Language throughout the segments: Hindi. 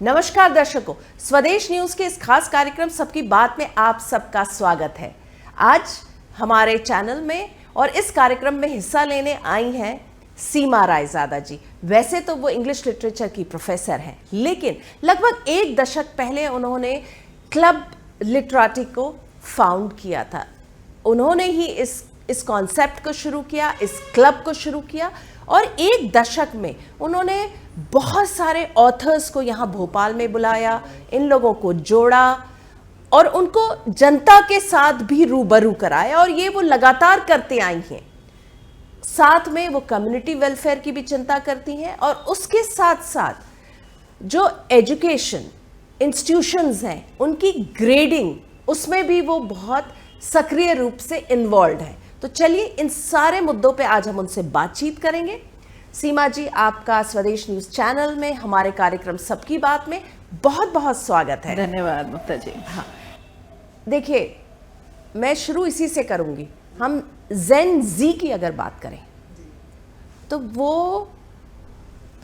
नमस्कार दर्शकों, स्वदेश न्यूज के इस खास कार्यक्रम सबकी बात में आप सबका स्वागत है। आज हमारे चैनल में और इस कार्यक्रम में हिस्सा लेने आई हैं सीमा रायजादा जी। वैसे तो वो इंग्लिश लिटरेचर की प्रोफेसर हैं, लेकिन लगभग एक दशक पहले उन्होंने क्लब लिटरेटी को फाउंड किया था। उन्होंने ही इस कॉन्सेप्ट को शुरू किया, इस क्लब को शुरू किया और एक दशक में उन्होंने बहुत सारे ऑथर्स को यहाँ भोपाल में बुलाया, इन लोगों को जोड़ा और उनको जनता के साथ भी रूबरू कराया और ये वो लगातार करते आई हैं। साथ में वो कम्युनिटी वेलफेयर की भी चिंता करती हैं और उसके साथ साथ जो एजुकेशन इंस्टीट्यूशंस हैं उनकी ग्रेडिंग, उसमें भी वो बहुत सक्रिय रूप से इन्वॉल्व है। तो चलिए इन सारे मुद्दों पे आज हम उनसे बातचीत करेंगे। सीमा जी, आपका स्वदेश न्यूज चैनल में हमारे कार्यक्रम सबकी बात में बहुत बहुत स्वागत है। धन्यवाद मुक्ता जी। हाँ, देखिए मैं शुरू इसी से करूंगी। हम जेन जी की अगर बात करें तो वो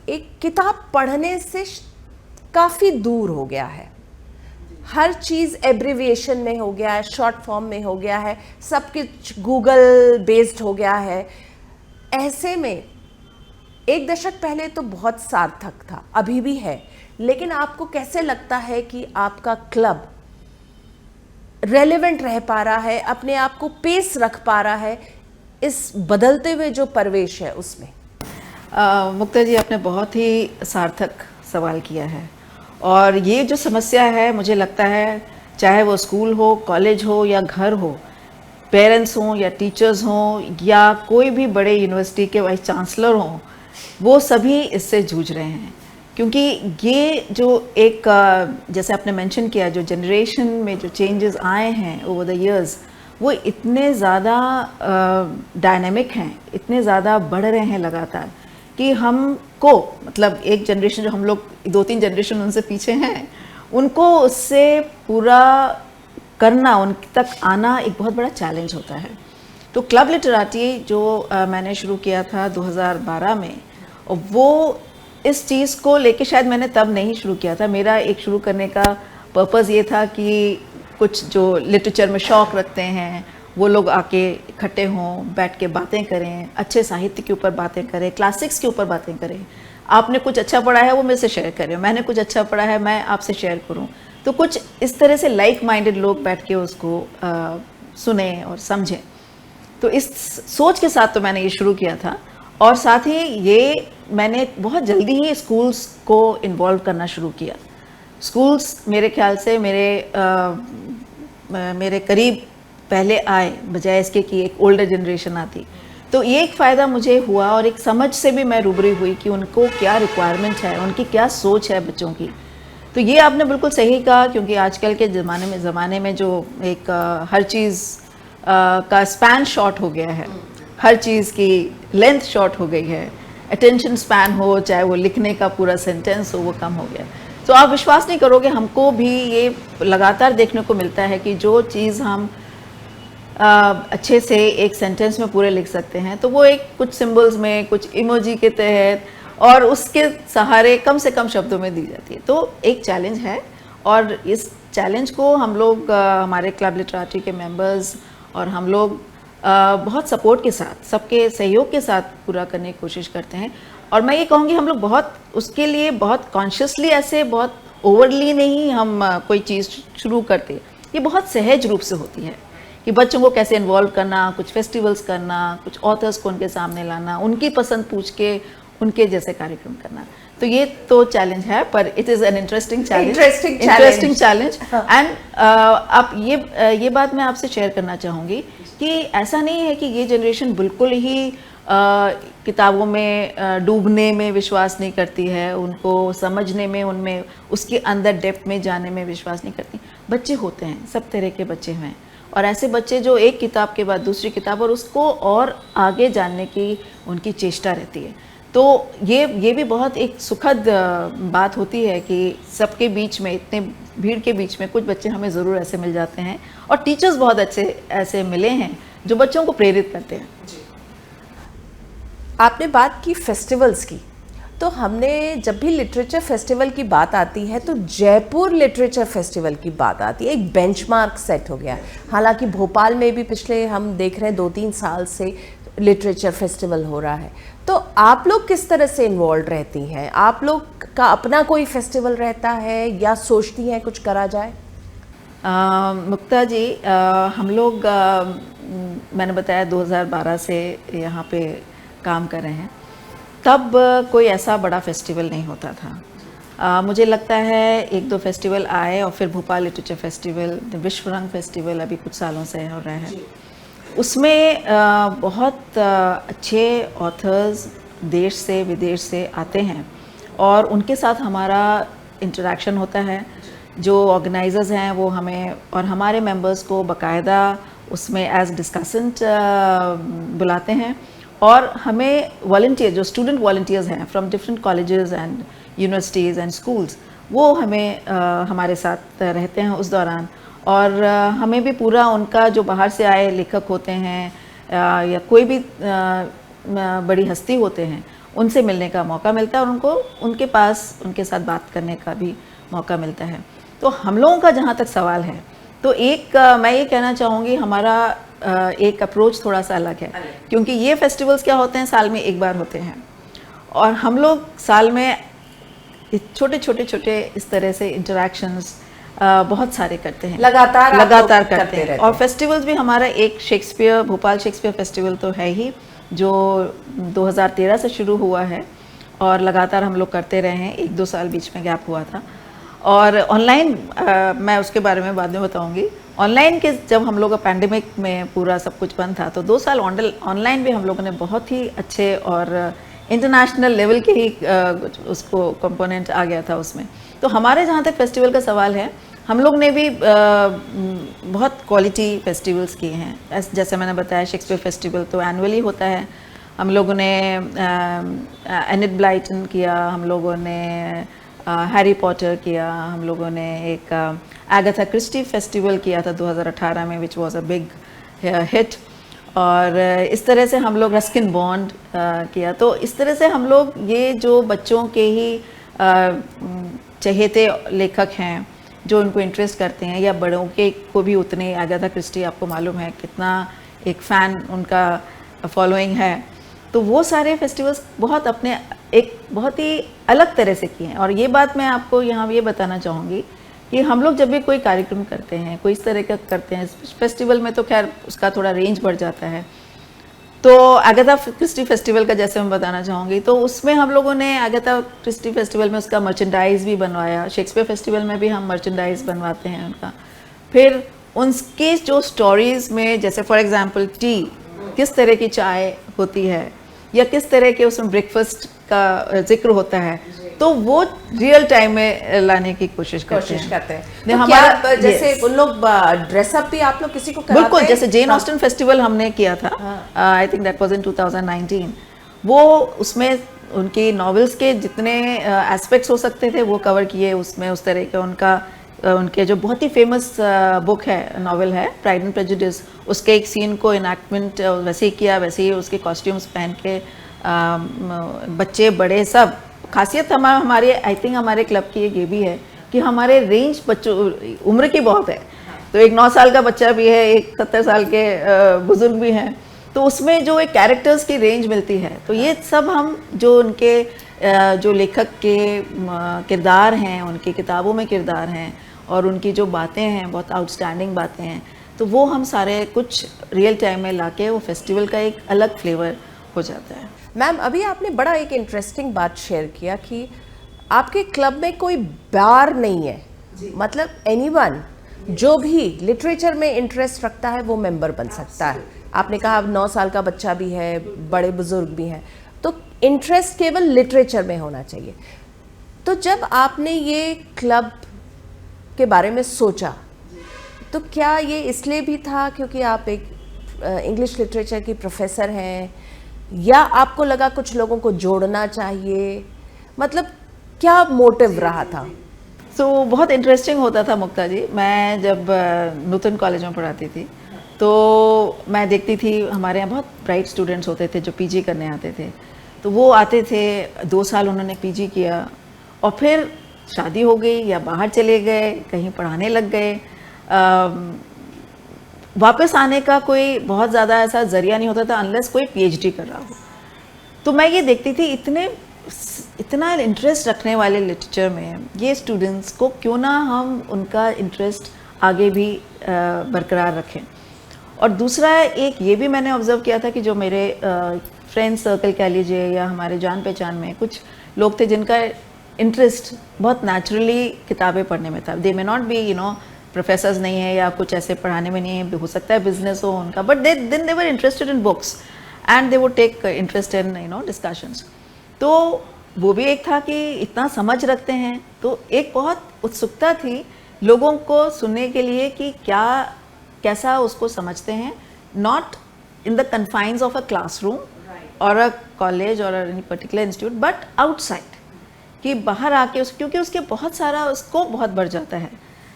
एक किताब पढ़ने से काफी दूर हो गया है। हर चीज़ एब्रिविएशन में हो गया है, शॉर्ट फॉर्म में हो गया है, सब कुछ गूगल बेस्ड हो गया है। ऐसे में एक दशक पहले तो बहुत सार्थक था, अभी भी है, लेकिन आपको कैसे लगता है कि आपका क्लब रेलेवेंट रह पा रहा है, अपने आप को पेस रख पा रहा है इस बदलते हुए जो परिवेश है उसमें? मुक्ता जी, आपने बहुत ही सार्थक सवाल किया है और ये जो समस्या है, मुझे लगता है चाहे वो स्कूल हो, कॉलेज हो या घर हो, पेरेंट्स हों या टीचर्स हों या कोई भी बड़े यूनिवर्सिटी के वाइस चांसलर हों, वो सभी इससे जूझ रहे हैं। क्योंकि ये जो एक जैसे आपने मेंशन किया, जो जनरेशन में जो चेंजेस आए हैं ओवर द इयर्स, वो इतने ज़्यादा डायनेमिक हैं, इतने ज़्यादा बढ़ रहे हैं लगातार कि हमको, मतलब एक जनरेशन जो हम लोग 2-3 जनरेशन उनसे पीछे हैं, उनको उससे पूरा करना, उन तक आना एक बहुत बड़ा चैलेंज होता है। तो क्लब लिटरेटी जो मैंने शुरू किया था 2012 में, और वो इस चीज़ को लेके शायद मैंने तब नहीं शुरू किया था। मेरा एक शुरू करने का पर्पज़ ये था कि कुछ जो लिटरेचर में शौक़ रखते हैं वो लोग आके इकट्ठे हों, बैठ के बातें करें, अच्छे साहित्य के ऊपर बातें करें, क्लासिक्स के ऊपर बातें करें। आपने कुछ अच्छा पढ़ा है वो मेरे से शेयर करें, मैंने कुछ अच्छा पढ़ा है मैं आपसे शेयर करूं। तो कुछ इस तरह से लाइक माइंडेड लोग बैठ के उसको सुने और समझें। तो इस सोच के साथ तो मैंने ये शुरू किया था और साथ ही ये मैंने बहुत जल्दी ही स्कूल्स को इन्वॉल्व करना शुरू किया। स्कूल्स मेरे ख्याल से मेरे करीब पहले आए, बजाय इसके कि एक ओल्डर जनरेशन आती। तो ये एक फ़ायदा मुझे हुआ और एक समझ से भी मैं रूबरू हुई कि उनको क्या रिक्वायरमेंट है, उनकी क्या सोच है बच्चों की। तो ये आपने बिल्कुल सही कहा, क्योंकि आजकल के ज़माने में जो एक हर चीज़ का स्पैन शॉर्ट हो गया है, हर चीज़ की लेंथ शॉर्ट हो गई है, अटेंशन स्पैन हो, चाहे वो लिखने का पूरा सेंटेंस हो, वो कम हो गया। तो आप विश्वास नहीं करोगे, हमको भी ये लगातार देखने को मिलता है कि जो चीज़ हम अच्छे से एक सेंटेंस में पूरे लिख सकते हैं, तो वो एक कुछ सिंबल्स में, कुछ इमोजी के तहत और उसके सहारे कम से कम शब्दों में दी जाती है। तो एक चैलेंज है और इस चैलेंज को हम लोग हमारे क्लब लिटरेटी के मेंबर्स और हम लोग बहुत सपोर्ट के साथ, सबके सहयोग के साथ पूरा करने की कोशिश करते हैं। और मैं ये कहूँगी हम लोग बहुत उसके लिए बहुत कॉन्शियसली, ऐसे बहुत ओवरली नहीं हम कोई चीज़ शुरू करते। ये बहुत सहज रूप से होती है कि बच्चों को कैसे इन्वॉल्व करना, कुछ फेस्टिवल्स करना, कुछ ऑथर्स को उनके सामने लाना, उनकी पसंद पूछ के उनके जैसे कार्यक्रम करना। तो ये तो चैलेंज है, पर it is an interesting challenge. And आप ये बात मैं आपसे शेयर करना चाहूँगी कि ऐसा नहीं है कि ये जनरेशन बिल्कुल ही किताबों में डूबने में विश्वास नहीं करती है, उनको समझने में, उनमें उसके अंदर डेप्थ में जाने में विश्वास नहीं करती। बच्चे होते हैं, सब तरह के बच्चे हैं, और ऐसे बच्चे जो एक किताब के बाद दूसरी किताब और उसको और आगे जानने की उनकी चेष्टा रहती है। तो ये भी बहुत एक सुखद बात होती है कि सबके बीच में, इतने भीड़ के बीच में कुछ बच्चे हमें ज़रूर ऐसे मिल जाते हैं और टीचर्स बहुत अच्छे ऐसे मिले हैं जो बच्चों को प्रेरित करते हैं। आपने बात की फेस्टिवल्स की, तो हमने जब भी लिटरेचर फेस्टिवल की बात आती है तो जयपुर लिटरेचर फेस्टिवल की बात आती है, एक बेंचमार्क सेट हो गया। हालांकि भोपाल में भी पिछले हम देख रहे हैं 2-3 साल से लिटरेचर फेस्टिवल हो रहा है। तो आप लोग किस तरह से इन्वॉल्व रहती हैं? आप लोग का अपना कोई फेस्टिवल रहता है या सोचती हैं कुछ करा जाए? मुक्ता जी, हम लोग मैंने बताया 2012 से यहाँ पे काम कर रहे हैं। तब कोई ऐसा बड़ा फेस्टिवल नहीं होता था। मुझे लगता है 1-2 फेस्टिवल आए और फिर Bhopal literature festival, Vishwarang festival अभी कुछ सालों से हो रहा है। उसमें बहुत अच्छे ऑथर्स देश से विदेश से आते हैं और उनके साथ हमारा इंटरेक्शन होता है। जो ऑर्गेनाइजर्स हैं वो हमें और हमारे मेंबर्स को बाकायदा उसमें एज डिस्कसेंट बुलाते हैं और हमें वॉलंटियर, जो स्टूडेंट वॉलंटियर्स हैं from different colleges and universities and schools, वो हमें हमारे साथ रहते हैं उस दौरान। और हमें भी पूरा उनका जो बाहर से आए लेखक होते हैं या कोई भी बड़ी हस्ती होते हैं, उनसे मिलने का मौका मिलता है और उनको उनके पास उनके साथ बात करने का भी मौका मिलता है। तो हम लोगों का जहाँ तक सवाल है, तो एक मैं ये कहना चाहूँगी, हमारा एक अप्रोच थोड़ा सा अलग है, क्योंकि ये फेस्टिवल्स क्या होते हैं, साल में एक बार होते हैं और हम लोग साल में छोटे इस तरह से इंटरेक्शंस बहुत सारे करते हैं, लगातार करते हैं। और फेस्टिवल्स भी हमारा एक शेक्सपियर, भोपाल शेक्सपियर फेस्टिवल तो है ही, जो 2013 से शुरू हुआ है और लगातार हम लोग करते रहे हैं। 1-2 साल बीच में गैप हुआ था। और ऑनलाइन मैं उसके बारे में बाद में बताऊंगी। ऑनलाइन के जब हम लोग पैंडेमिक में पूरा सब कुछ बंद था, तो 2 साल ऑनलाइन भी हम लोगों ने बहुत ही अच्छे और इंटरनेशनल लेवल के ही उसको कंपोनेंट आ गया था उसमें। तो हमारे जहाँ तक फेस्टिवल का सवाल है, हम लोग ने भी बहुत क्वालिटी फेस्टिवल्स किए हैं। जैसे मैंने बताया, शेक्सपियर फेस्टिवल तो एनुअली होता है। हम लोगों ने एनिट ब्लाइटन किया, हम लोगों ने हैरी पॉटर किया, हम लोगों ने एक एगाथा क्रिस्टी फेस्टिवल किया था 2018 में, which was a big hit. और इस तरह से हम लोग रस्किन बॉन्ड किया। तो इस तरह से हम लोग ये जो बच्चों के ही चहेते लेखक हैं, जो उनको इंटरेस्ट करते हैं, या बड़ों के को भी उतने, एगाथा क्रिस्टी आपको मालूम है कितना एक फ़ैन उनका फॉलोइंग है, तो वो सारे फेस्टिवल्स बहुत अपने एक बहुत ही अलग तरह से किए हैं। और ये बात मैं आपको यहाँ ये बताना चाहूँगी कि हम लोग जब भी कोई कार्यक्रम करते हैं, कोई इस तरह का करते हैं, फेस्टिवल में तो खैर उसका थोड़ा रेंज बढ़ जाता है। तो एगाथा क्रिस्टी फेस्टिवल का जैसे मैं बताना चाहूँगी, तो उसमें हम लोगों ने एगाथा क्रिस्टी फेस्टिवल में उसका मर्चेंडाइज भी बनवाया। शेक्सपियर फेस्टिवल में भी हम मर्चेंडाइज बनवाते हैं उनका। फिर उनकी जो स्टोरीज़ में, जैसे फॉर एग्जांपल टी, किस तरह की चाय होती है या किस तरह के उसमें ब्रेकफास्ट का जिक्र होता है, तो वो रियल टाइम में लाने की कोशिश करते हैं। तो हमारा जैसे उन लोग ड्रेसअप भी आप लोग किसी को कराते हैं? बिल्कुल, जैसे जेन ऑस्टन फेस्टिवल हमने किया था, आई थिंक दैट वाज इन 2019। वो उसमें उनकी नॉवेल्स के जितने एस्पेक्ट्स हो सकते थे वो कवर किए उसमें। उस तरह के उनके जो बहुत ही फेमस बुक है, नॉवेल है, प्राइड एंड प्रेजुडिस, उसके एक सीन को इनैक्टमेंट वैसे ही किया, वैसे ही उसके कॉस्ट्यूम्स पहन के बच्चे बड़े सब। खासियत हमारे आई थिंक हमारे क्लब की ये भी है कि हमारे रेंज बच्चों उम्र की बहुत है। तो एक 9 साल का बच्चा भी है, एक 70 साल के बुजुर्ग भी हैं। तो उसमें जो एक कैरेक्टर्स की रेंज मिलती है, तो ये सब हम जो उनके जो लेखक के किरदार हैं, उनकी किताबों में किरदार हैं और उनकी जो बातें हैं, बहुत आउटस्टैंडिंग बातें हैं, तो वो हम सारे कुछ रियल टाइम में लाके वो फेस्टिवल का एक अलग फ्लेवर हो जाता है। मैम, अभी आपने बड़ा एक इंटरेस्टिंग बात शेयर किया कि आपके क्लब में कोई बार नहीं है, मतलब एनीवन जो भी लिटरेचर में इंटरेस्ट रखता है वो मेंबर बन सकता है। आपने कहा 9 साल का बच्चा भी है, बड़े बुजुर्ग भी हैं, तो इंटरेस्ट केवल लिटरेचर में होना चाहिए। तो जब आपने ये क्लब के बारे में सोचा, तो क्या ये इसलिए भी था क्योंकि आप एक इंग्लिश लिटरेचर की प्रोफेसर हैं, या आपको लगा कुछ लोगों को जोड़ना चाहिए, मतलब क्या मोटिव रहा था? तो बहुत इंटरेस्टिंग होता था मुक्ता जी। मैं जब नूतन कॉलेज में पढ़ाती थी, तो मैं देखती थी हमारे यहाँ बहुत ब्राइट स्टूडेंट्स होते थे जो पीजी करने आते थे। तो वो आते थे, 2 साल उन्होंने पीजी किया और फिर शादी हो गई या बाहर चले गए, कहीं पढ़ाने लग गए। वापस आने का कोई बहुत ज़्यादा ऐसा ज़रिया नहीं होता था अनलेस कोई पीएचडी कर रहा हो। तो मैं ये देखती थी इतना इंटरेस्ट रखने वाले लिटरेचर में ये स्टूडेंट्स को क्यों ना हम उनका इंटरेस्ट आगे भी बरकरार रखें। और दूसरा एक ये भी मैंने ऑब्ज़र्व किया था कि जो मेरे फ्रेंड सर्कल कह लीजिए या हमारे जान पहचान में कुछ लोग थे जिनका इंटरेस्ट बहुत नेचुरली किताबें पढ़ने में था। दे मे नॉट बी प्रोफेसर्स नहीं है या कुछ ऐसे पढ़ाने में नहीं है, हो सकता है बिजनेस हो उनका, but they were interested in books and they would take interest in discussions. तो वो भी एक था कि इतना समझ रखते हैं, तो एक बहुत उत्सुकता थी लोगों को सुनने के लिए कि कैसा उसको समझते हैं, not in the confines of a classroom और अ कॉलेज और any particular institute, but outside, कि बाहर आके क्योंकि उसके बहुत सारा स्कोप बहुत बढ़ जाता है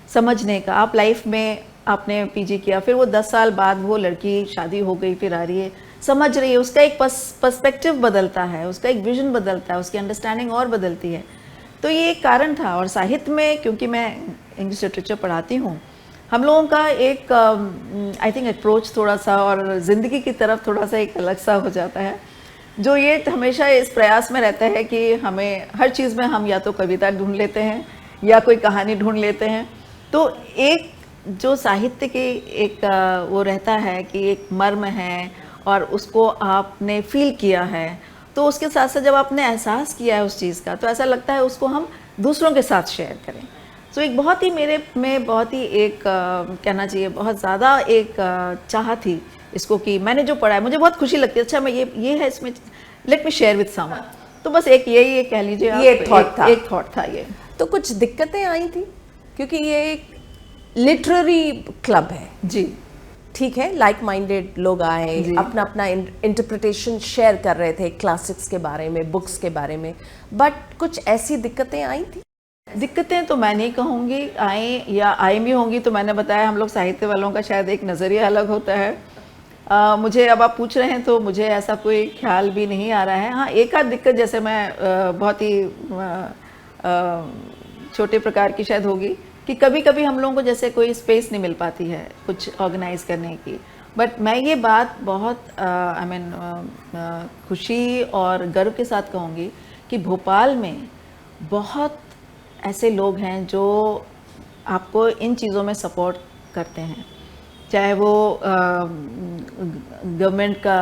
समझने का। आप लाइफ में आपने पीजी किया, फिर वो 10 साल बाद वो लड़की शादी हो गई, फिर आ रही है, समझ रही है, उसका एक पर्सपेक्टिव बदलता है, उसका एक विजन बदलता है, उसकी अंडरस्टैंडिंग और बदलती है। तो ये एक कारण था। और साहित्य में क्योंकि मैं इंग्लिश लिटरेचर पढ़ाती हूँ, हम लोगों का एक आई थिंक अप्रोच थोड़ा सा और ज़िंदगी की तरफ थोड़ा सा एक अलग सा हो जाता है, जो ये हमेशा इस प्रयास में रहता है कि हमें हर चीज़ में हम या तो कविता ढूंढ लेते हैं या कोई कहानी ढूंढ लेते हैं। तो एक जो साहित्य की एक वो रहता है कि एक मर्म है और उसको आपने फील किया है, तो उसके साथ साथ जब आपने एहसास किया है उस चीज़ का, तो ऐसा लगता है उसको हम दूसरों के साथ शेयर करें। तो एक बहुत ही मेरे में बहुत ही एक कहना चाहिए बहुत ज़्यादा एक चाह थी इसको कि मैंने जो पढ़ा है मुझे बहुत खुशी लगती है, अच्छा मैं ये है इसमें, let me share with someone. तो बस एक यही कह लीजिए आप, ये एक थॉट था ये। तो कुछ दिक्कतें आई थी क्योंकि ये एक लिटरेरी क्लब है जी, ठीक है, लाइक माइंडेड लोग आए, अपना अपना इंटरप्रिटेशन शेयर कर रहे थे क्लासिक्स के बारे में, बुक्स के बारे में, बट कुछ ऐसी दिक्कतें आई थी? दिक्कतें तो मैं नहीं कहूँगी आए या आई भी होंगी, तो मैंने बताया हम लोग साहित्य वालों का शायद एक नज़रिया अलग होता है। मुझे अब आप पूछ रहे हैं तो मुझे ऐसा कोई ख्याल भी नहीं आ रहा है। हाँ, एक आध दिक्कत जैसे मैं बहुत ही छोटे प्रकार की शायद होगी कि कभी कभी हम लोगों को जैसे कोई स्पेस नहीं मिल पाती है कुछ ऑर्गेनाइज करने की। बट मैं ये बात बहुत आई मीन खुशी और गर्व के साथ कहूँगी कि भोपाल में बहुत ऐसे लोग हैं जो आपको इन चीज़ों में सपोर्ट करते हैं, चाहे वो गवर्नमेंट का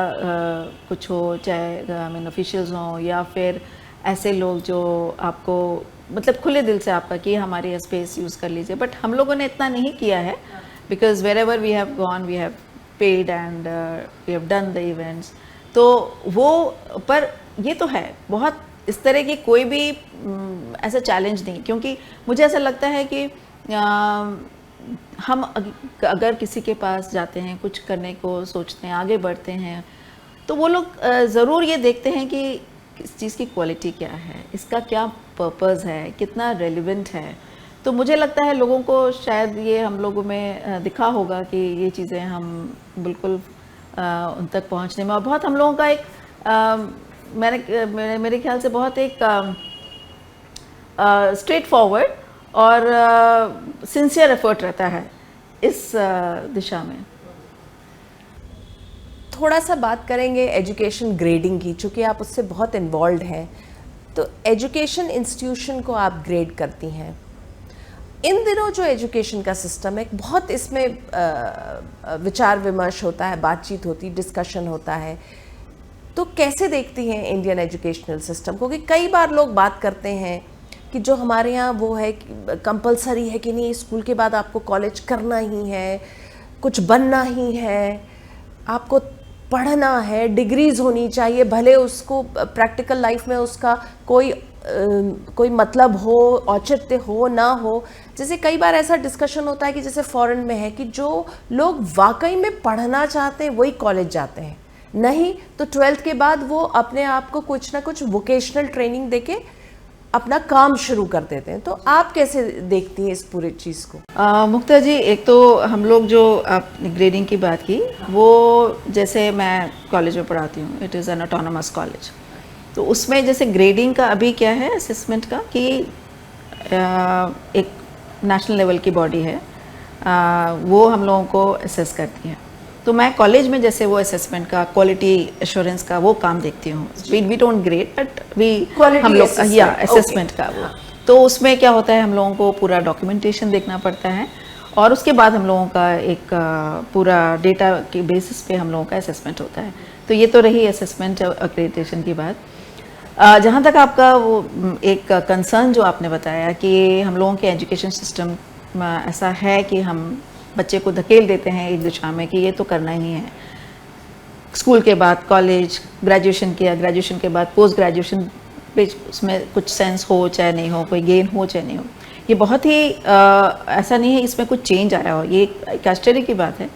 कुछ हो, चाहे आई मीन ऑफिशियल्स हों, या फिर ऐसे लोग जो आपको मतलब खुले दिल से आपका कि हमारी स्पेस यूज़ कर लीजिए। बट हम लोगों ने इतना नहीं किया है because wherever we have gone we have paid and we have done the events. तो वो पर ये तो है बहुत इस तरह की कोई भी ऐसा चैलेंज नहीं, क्योंकि मुझे ऐसा लगता है कि हम अगर किसी के पास जाते हैं, कुछ करने को सोचते हैं, आगे बढ़ते हैं, तो वो लोग ज़रूर ये देखते हैं कि इस चीज़ की क्वालिटी क्या है, इसका क्या पर्पस है, कितना रेलिवेंट है। तो मुझे लगता है लोगों को शायद ये हम लोगों में दिखा होगा कि ये चीज़ें हम बिल्कुल उन तक पहुंचने में, और बहुत हम लोगों का एक मेरे ख्याल से बहुत एक स्ट्रेट फॉरवर्ड और सिंसियर एफर्ट रहता है इस दिशा में। थोड़ा सा बात करेंगे एजुकेशन ग्रेडिंग की, चूँकि आप उससे बहुत इन्वॉल्व हैं, तो एजुकेशन इंस्टीट्यूशन को आप ग्रेड करती हैं। इन दिनों जो एजुकेशन का सिस्टम है बहुत इसमें विचार विमर्श होता है, बातचीत होती, डिस्कशन होता है, तो कैसे देखती हैं इंडियन एजुकेशनल सिस्टम को? कि कई बार लोग बात करते हैं कि जो हमारे यहाँ वो है कंपलसरी है कि नहीं, स्कूल के बाद आपको कॉलेज करना ही है, कुछ बनना ही है, आपको पढ़ना है, डिग्रीज होनी चाहिए, भले उसको प्रैक्टिकल लाइफ में उसका कोई मतलब हो, औचित्य हो ना हो। जैसे कई बार ऐसा डिस्कशन होता है कि जैसे फॉरेन में है कि जो लोग वाकई में पढ़ना चाहते हैं वही कॉलेज जाते हैं, नहीं तो 12th के बाद वो अपने आप को कुछ ना कुछ वोकेशनल ट्रेनिंग देके अपना काम शुरू कर देते हैं। तो आप कैसे देखती हैं इस पूरी चीज़ को? मुक्ता जी, एक तो हम लोग जो आपने ग्रेडिंग की बात की, वो जैसे मैं कॉलेज में पढ़ाती हूँ, it is an autonomous college, तो उसमें जैसे ग्रेडिंग का अभी क्या है असेसमेंट का कि एक नेशनल लेवल की बॉडी है, वो हम लोगों को असेस करती है। तो मैं कॉलेज में जैसे वो असेसमेंट का, क्वालिटी एश्योरेंस का वो काम देखती हूँ। We don't grade but we हम लोग या असेसमेंट का वो। तो उसमें क्या होता है, हम लोगों को पूरा डॉक्यूमेंटेशन देखना पड़ता है और उसके बाद हम लोगों का एक पूरा डेटा के बेसिस पे हम लोगों का असेसमेंट होता है। तो ये तो रही असेसमेंट एक्रेडिटेशन की बात। जहाँ तक आपका वो एक कंसर्न जो आपने बताया कि हम लोगों के एजुकेशन सिस्टम ऐसा है कि हम बच्चे को धकेल देते हैं एक दिशा में कि ये तो करना ही है, स्कूल के बाद कॉलेज, ग्रेजुएशन किया, ग्रेजुएशन के बाद पोस्ट ग्रेजुएशन पे उसमें कुछ सेंस हो चाहे नहीं हो, कोई गेन हो चाहे नहीं हो, ये बहुत ही ऐसा नहीं है इसमें कुछ चेंज आया हो, ये एक आश्चर्य की बात है।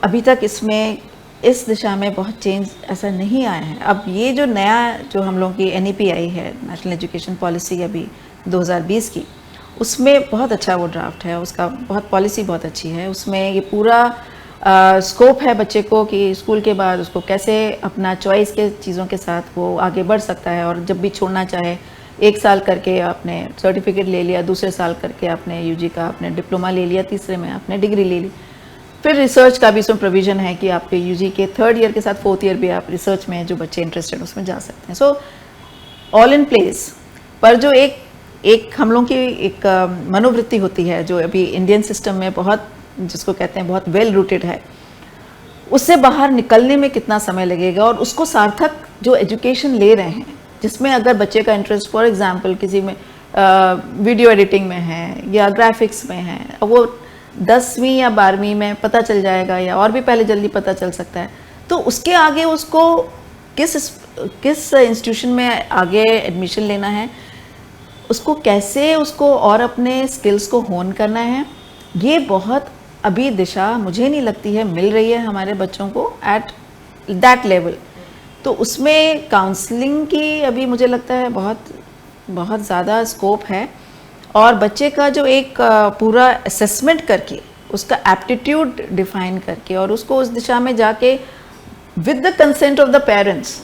अभी तक इसमें इस दिशा में बहुत चेंज ऐसा नहीं आया है। अब ये जो नया जो हम लोगों की NEP आई है, नेशनल एजुकेशन पॉलिसी अभी 2020 की, उसमें बहुत अच्छा वो ड्राफ्ट है, उसका बहुत पॉलिसी बहुत अच्छी है। उसमें ये पूरा स्कोप है बच्चे को कि स्कूल के बाद उसको कैसे अपना चॉइस के चीज़ों के साथ वो आगे बढ़ सकता है, और जब भी छोड़ना चाहे 1 साल करके आपने सर्टिफिकेट ले लिया, दूसरे साल करके आपने UG का आपने डिप्लोमा ले लिया, तीसरे में आपने डिग्री ले ली। फिर रिसर्च का भी इसमें प्रोविज़न है कि आपके UG के 3rd ईयर के साथ 4th ईयर भी आप रिसर्च में जो बच्चे इंटरेस्टेड उसमें जा सकते हैं। So all in place. पर जो एक हम लोगों की एक मनोवृत्ति होती है जो अभी इंडियन सिस्टम में बहुत, जिसको कहते हैं बहुत वेल रूटेड है, उससे बाहर निकलने में कितना समय लगेगा, और उसको सार्थक जो एजुकेशन ले रहे हैं जिसमें अगर बच्चे का इंटरेस्ट फॉर एग्जांपल किसी में वीडियो एडिटिंग में है या ग्राफिक्स में है, वो 10वीं या 12वीं में पता चल जाएगा या और भी पहले जल्दी पता चल सकता है, तो उसके आगे उसको किस इंस्टीट्यूशन में आगे एडमिशन लेना है, उसको कैसे उसको और अपने स्किल्स को होन करना है, ये बहुत अभी दिशा मुझे नहीं लगती है मिल रही है हमारे बच्चों को एट दैट लेवल। तो उसमें काउंसलिंग की अभी मुझे लगता है बहुत ज़्यादा स्कोप है, और बच्चे का जो एक पूरा असेसमेंट करके उसका एप्टीट्यूड डिफाइन करके और उसको उस दिशा में जाके with the consent of the parents,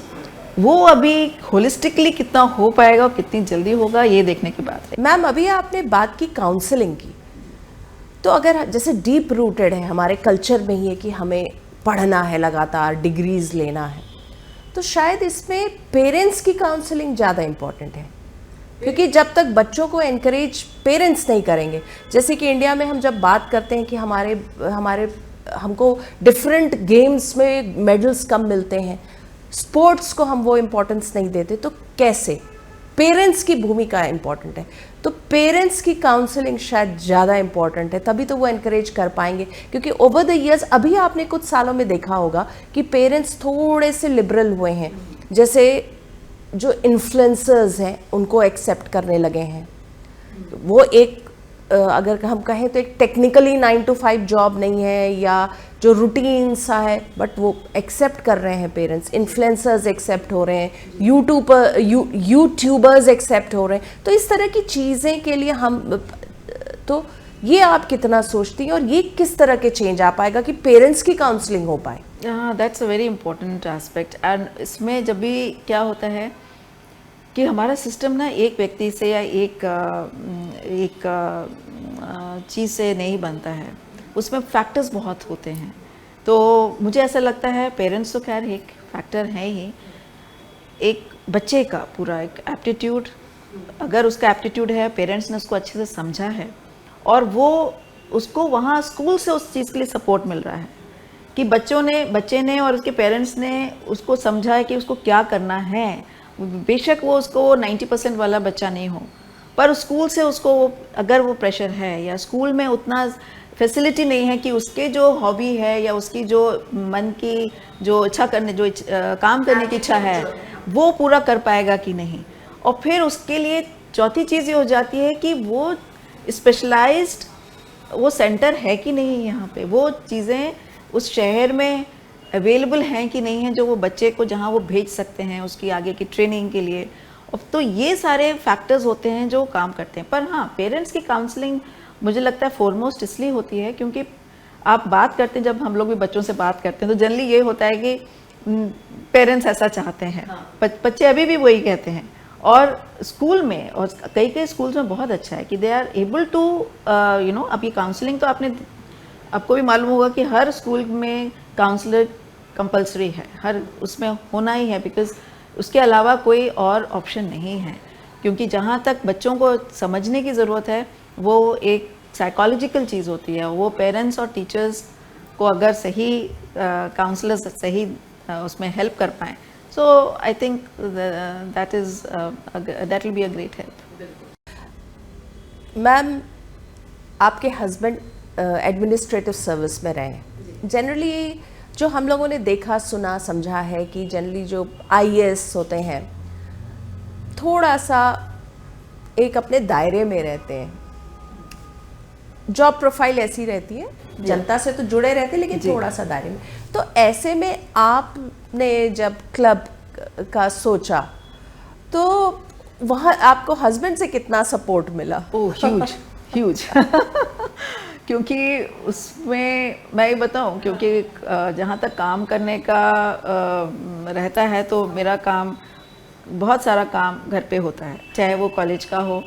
वो अभी होलिस्टिकली कितना हो पाएगा और कितनी जल्दी होगा, ये देखने की बात है। मैम, अभी आपने बात की काउंसलिंग की, तो अगर जैसे डीप रूटेड है हमारे कल्चर में ही है कि हमें पढ़ना है, लगातार डिग्रीज लेना है, तो शायद इसमें पेरेंट्स की काउंसलिंग ज़्यादा इम्पॉर्टेंट है, क्योंकि जब तक बच्चों को एनकरेज पेरेंट्स नहीं करेंगे, जैसे कि इंडिया में हम जब बात करते हैं कि हमको डिफरेंट गेम्स में मेडल्स कम मिलते हैं, स्पोर्ट्स को हम वो इम्पोर्टेंस नहीं देते, तो कैसे? पेरेंट्स की भूमिका इम्पॉर्टेंट है, तो पेरेंट्स की काउंसलिंग शायद ज़्यादा इम्पॉर्टेंट है, तभी तो वो एनकरेज कर पाएंगे। क्योंकि ओवर द ईयर्स अभी आपने कुछ सालों में देखा होगा कि पेरेंट्स थोड़े से लिबरल हुए हैं, जैसे जो इन्फ्लुएंसर्स हैं उनको एक्सेप्ट करने लगे हैं। वो एक अगर हम कहें तो एक टेक्निकली 9 to 5 जॉब नहीं है या जो रूटीन सा है, बट वो एक्सेप्ट कर रहे हैं पेरेंट्स, इन्फ्लुएंसर्स एक्सेप्ट हो रहे हैं, यूट्यूबर्स एक्सेप्ट हो रहे हैं। तो इस तरह की चीज़ें के लिए तो ये आप कितना सोचती हैं, और ये किस तरह के चेंज आ पाएगा कि पेरेंट्स की काउंसलिंग हो पाए? That's a very important aspect. And इसमें जब भी क्या होता है कि हमारा सिस्टम ना एक व्यक्ति से या एक चीज़ से नहीं बनता है, उसमें फैक्टर्स बहुत होते हैं। तो मुझे ऐसा लगता है पेरेंट्स तो खैर एक फैक्टर है ही, एक बच्चे का पूरा एक एप्टीट्यूड, अगर उसका एप्टीट्यूड है, पेरेंट्स ने उसको अच्छे से समझा है और वो उसको वहाँ स्कूल से उस चीज़ के लिए सपोर्ट मिल रहा है कि बच्चे ने और उसके पेरेंट्स ने उसको समझा है कि उसको क्या करना है। बेशक वो उसको 90% वाला बच्चा नहीं हो, पर स्कूल से उसको अगर वो प्रेशर है या स्कूल में उतना फैसिलिटी नहीं है कि उसके जो हॉबी है या उसकी जो मन की जो इच्छा करने जो काम करने की इच्छा है वो पूरा कर पाएगा कि नहीं। और फिर उसके लिए चौथी चीज़ ये हो जाती है कि वो स्पेशलाइज्ड वो सेंटर है कि नहीं, यहाँ पे वो चीज़ें उस शहर में अवेलेबल हैं कि नहीं है जो वो बच्चे को जहाँ वो भेज सकते हैं उसकी आगे की ट्रेनिंग के लिए। तो ये सारे फैक्टर्स होते हैं जो काम करते हैं। पर हाँ, पेरेंट्स की काउंसलिंग मुझे लगता है फॉरमोस्ट इसलिए होती है क्योंकि आप बात करते हैं, जब हम लोग भी बच्चों से बात करते हैं तो जनरली ये होता है कि पेरेंट्स ऐसा चाहते हैं। बच्चे अभी भी वही कहते हैं। और स्कूल में, और कई कई स्कूल्स में बहुत अच्छा है कि दे आर एबल टू अब ये काउंसलिंग तो आपको भी मालूम होगा कि हर स्कूल में काउंसलर कंपलसरी है, हर उसमें होना ही है, बिकॉज उसके अलावा कोई और ऑप्शन नहीं है। क्योंकि जहाँ तक बच्चों को समझने की ज़रूरत है वो एक साइकोलॉजिकल चीज़ होती है। वो पेरेंट्स और टीचर्स को अगर सही काउंसलर्स सही उसमें हेल्प कर पाएँ, so I think that will be a great help. Ma'am, आपके हस्बैंड एडमिनिस्ट्रेटिव सर्विस में रहे हैं। जनरली जो हम लोगों ने देखा सुना समझा है कि जनरली जो आईएएस होते हैं थोड़ा सा एक अपने दायरे में रहते हैं, जॉब प्रोफाइल ऐसी रहती है, जनता से तो जुड़े रहते हैं लेकिन थोड़ा सा दायरे में। तो ऐसे में आपने जब क्लब का सोचा तो वहाँ आपको हस्बैंड से कितना सपोर्ट मिला? ओह ह्यूज ह्यूज क्योंकि उसमें मैं ये बताऊं, क्योंकि जहाँ तक काम करने का रहता है तो मेरा काम, बहुत सारा काम घर पे होता है, चाहे वो कॉलेज का हो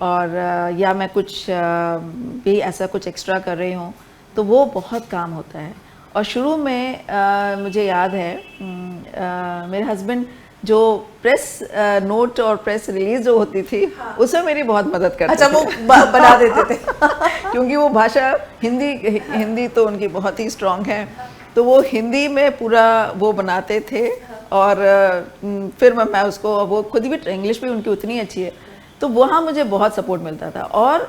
और या मैं कुछ भी ऐसा कुछ एक्स्ट्रा कर रही हूँ, तो वो बहुत काम होता है। और शुरू में मुझे याद है मेरे हस्बैंड जो प्रेस नोट और प्रेस रिलीज जो होती थी उसमें मेरी बहुत मदद करते थे। अच्छा, वो बना देते थे क्योंकि वो भाषा हिंदी तो उनकी बहुत ही स्ट्रांग है, तो वो हिंदी में पूरा वो बनाते थे। और फिर मैं उसको, वो खुद भी इंग्लिश भी उनकी उतनी अच्छी है, तो वहाँ मुझे बहुत सपोर्ट मिलता था। और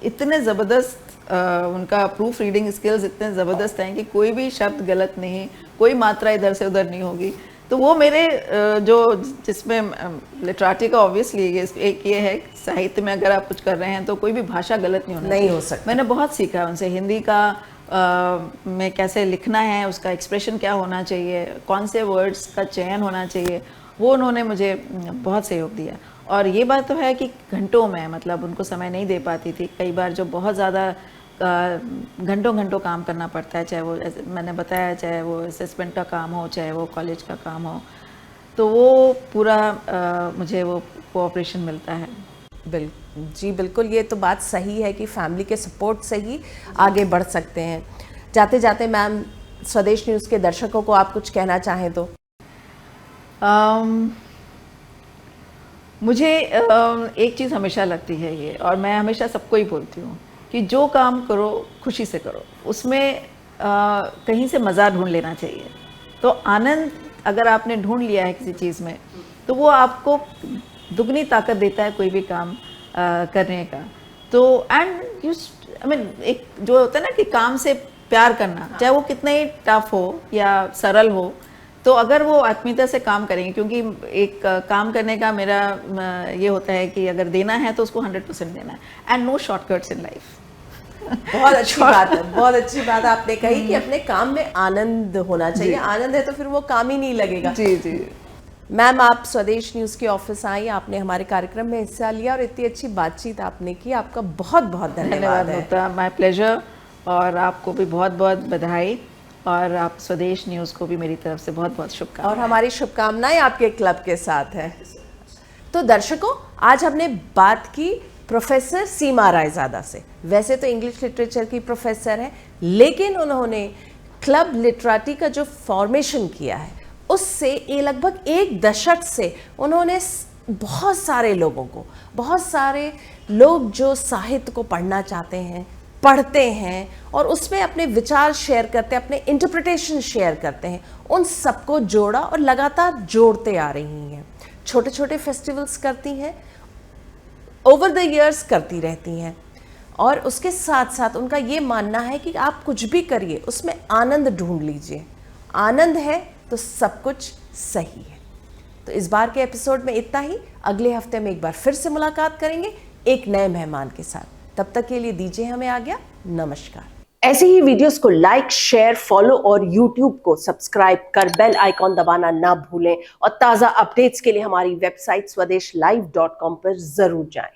इतने ज़बरदस्त उनका प्रूफ रीडिंग स्किल्स इतने ज़बरदस्त हैं कि कोई भी शब्द गलत नहीं, कोई मात्रा इधर से उधर नहीं होगी। तो वो मेरे जो जिसमें लिटरेचर का ऑब्वियसली एक ये है, साहित्य में अगर आप कुछ कर रहे हैं तो कोई भी भाषा गलत नहीं हो सकता। मैंने बहुत सीखा उनसे, हिंदी का में कैसे लिखना है, उसका एक्सप्रेशन क्या होना चाहिए, कौन से वर्ड्स का चयन होना चाहिए, वो उन्होंने मुझे बहुत सहयोग दिया। और ये बात तो है कि घंटों में, मतलब उनको समय नहीं दे पाती थी कई बार, जो बहुत ज़्यादा घंटों घंटों काम करना पड़ता है, चाहे वो मैंने बताया चाहे वो असेसमेंट का काम हो, चाहे वो कॉलेज का काम हो, तो वो पूरा मुझे वो कोऑपरेशन मिलता है। जी बिल्कुल, ये तो बात सही है कि फैमिली के सपोर्ट से ही आगे बढ़ सकते हैं। जाते जाते मैम, स्वदेश न्यूज़ के दर्शकों को आप कुछ कहना चाहें तो? मुझे एक चीज़ हमेशा लगती है ये, और मैं हमेशा सबको ही बोलती हूँ कि जो काम करो खुशी से करो, उसमें कहीं से मज़ा ढूंढ लेना चाहिए। तो आनंद अगर आपने ढूंढ लिया है किसी चीज़ में, तो वो आपको दुगनी ताकत देता है कोई भी काम करने का। तो एंड एक जो होता है ना कि काम से प्यार करना, चाहे वो कितना ही टफ हो या सरल हो, तो अगर वो आत्मीयता से काम करेंगे, क्योंकि एक काम करने का मेरा ये होता है कि अगर देना है तो उसको 100% देना है, and no shortcuts in life. बहुत अच्छी बात है, बहुत अच्छी बात आपने कही कि अपने काम में आनंद होना चाहिए। आनंद है तो फिर वो काम ही नहीं लगेगा। जी जी मैम, आप स्वदेश न्यूज़ के ऑफिस आई, आपने हमारे कार्यक्रम में हिस्सा लिया और इतनी अच्छी बातचीत आपने की, आपका बहुत बहुत धन्यवाद है। माय प्लेजर, और आपको भी बहुत बहुत बधाई, और आप स्वदेश न्यूज़ को भी मेरी तरफ से बहुत बहुत शुभकामनाएं। और हमारी शुभकामनाएं आपके क्लब के साथ है। तो दर्शकों, आज हमने बात की प्रोफेसर सीमा रायजादा से। वैसे तो इंग्लिश लिटरेचर की प्रोफेसर है, लेकिन उन्होंने क्लब लिटरेटी का जो फॉर्मेशन किया है उससे ये लगभग 1 दशक से उन्होंने बहुत सारे लोगों को, बहुत सारे लोग जो साहित्य को पढ़ना चाहते हैं, पढ़ते हैं और उसमें अपने विचार शेयर करते हैं, अपने इंटरप्रिटेशन शेयर करते हैं, उन सबको जोड़ा और लगातार जोड़ते आ रही हैं। छोटे छोटे फेस्टिवल्स करती हैं, ओवर द इयर्स करती रहती हैं, और उसके साथ साथ उनका ये मानना है कि आप कुछ भी करिए उसमें आनंद ढूंढ लीजिए। आनंद है तो सब कुछ सही है। तो इस बार के एपिसोड में इतना ही। अगले हफ्ते में एक बार फिर से मुलाकात करेंगे एक नए मेहमान के साथ। तब तक के लिए दीजिए हमें आज्ञा। नमस्कार। ऐसे ही वीडियोस को लाइक, शेयर, फॉलो और YouTube को सब्सक्राइब कर बेल आइकॉन दबाना ना भूलें, और ताज़ा अपडेट्स के लिए हमारी वेबसाइट swadeshlive.com पर जरूर जाएं।